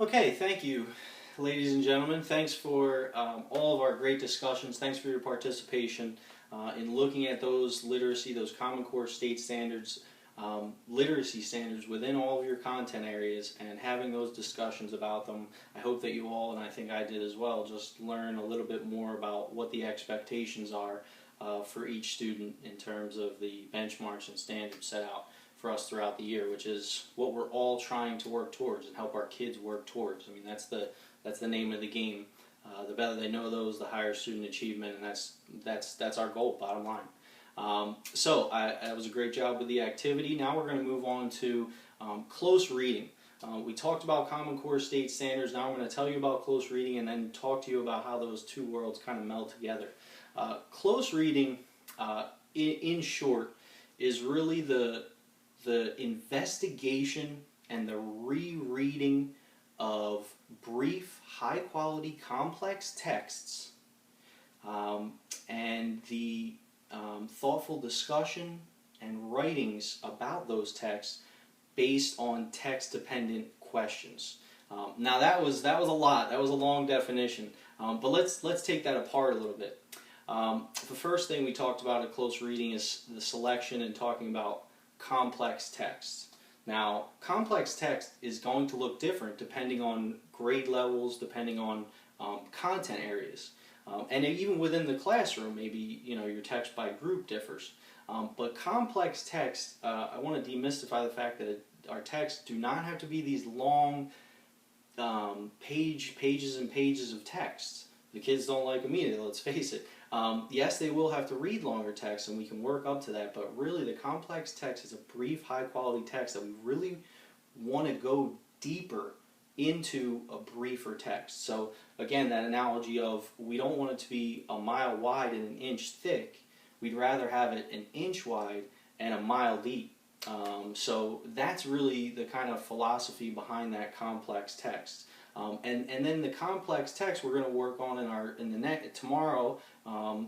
Okay, thank you, ladies and gentlemen. Thanks for all of our great discussions. Thanks for your participation in looking at those literacy, those Common Core state standards, literacy standards within all of your content areas and having those discussions about them. I hope that you all, and I think I did as well, just learn a little bit more about what the expectations are for each student in terms of the benchmarks and standards set out for us throughout the year, which is what we're all trying to work towards and help our kids work towards. I mean, that's the name of the game. The better they know those, the higher student achievement, and that's our goal, bottom line. So that was a great job with the activity. Now we're going to move on to close reading. We talked about Common Core state standards. Now I'm going to tell you about close reading and then talk to you about how those two worlds kind of meld together. Close reading, in short, is really the investigation and the rereading of brief, high-quality, complex texts and the thoughtful discussion and writings about those texts based on text-dependent questions. Now that was a lot. That was a long definition, but let's take that apart a little bit. The first thing we talked about at close reading is the selection and talking about complex text. Now, complex text is going to look different depending on grade levels, depending on content areas. And even within the classroom, maybe your text by group differs. But complex text, I want to demystify the fact that our texts do not have to be these long pages and pages of text. The kids don't like them either, let's face it. Yes, they will have to read longer text, and we can work up to that, but really the complex text is a brief, high-quality text that we really want to go deeper into a briefer text. So, again, that analogy of we don't want it to be a mile wide and an inch thick. We'd rather have it an inch wide and a mile deep. So that's really the kind of philosophy behind that complex text. And then the complex text we're going to work on tomorrow,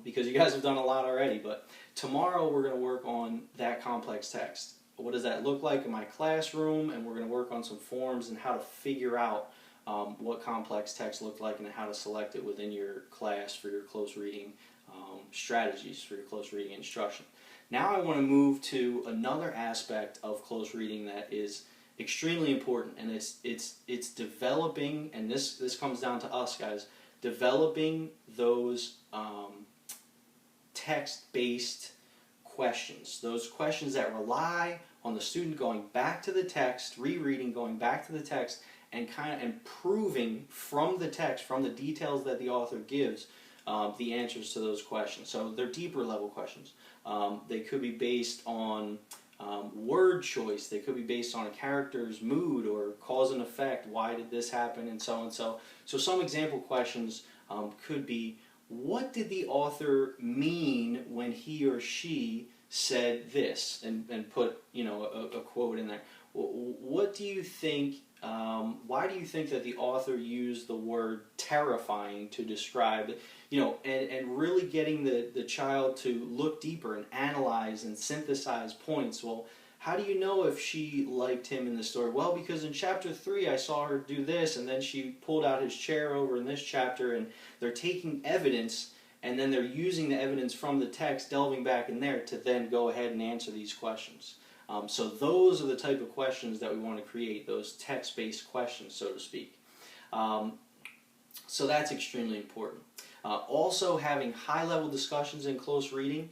because you guys have done a lot already, but tomorrow we're going to work on that complex text. What does that look like in my classroom? And we're going to work on some forms and how to figure out what complex text looks like and how to select it within your class for your close reading strategies, for your close reading instruction. Now I want to move to another aspect of close reading that is extremely important, and it's developing, and this comes down to us guys, developing those text-based questions, those questions that rely on the student going back to the text, rereading, going back to the text, and kind of improving from the text, from the details that the author gives, the answers to those questions. So they're deeper level questions. They could be based on word choice. They could be based on a character's mood or cause and effect. Why did this happen? And so and so. So some example questions could be, what did the author mean when he or she said this? And put a quote in there. What do you think? Why do you think that the author used the word terrifying to describe it? And really getting the child to look deeper and analyze and synthesize points. Well, how do you know if she liked him in the story? Well, because in chapter 3 I saw her do this, and then she pulled out his chair over in this chapter, and they're taking evidence, and then they're using the evidence from the text, delving back in there to then go ahead and answer these questions. So those are the type of questions that we want to create, those text-based questions, so to speak. So that's extremely important. Also, having high-level discussions in close reading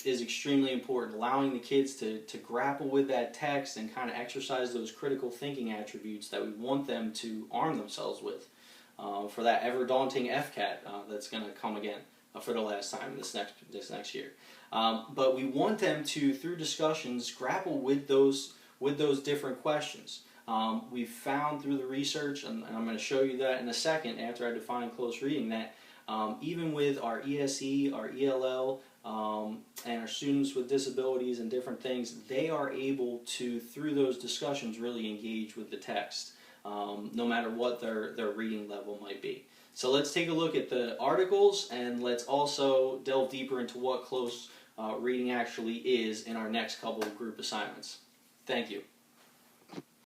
is extremely important, allowing the kids to grapple with that text and kind of exercise those critical thinking attributes that we want them to arm themselves with for that ever-daunting FCAT that's going to come again for the last time this next year. But we want them to, through discussions, grapple with those different questions. We've found through the research, and I'm going to show you that in a second after I define close reading, that even with our ESE, our ELL, and our students with disabilities and different things, they are able to, through those discussions, really engage with the text, no matter what their reading level might be. So let's take a look at the articles, and let's also delve deeper into what close reading actually is in our next couple of group assignments. Thank you.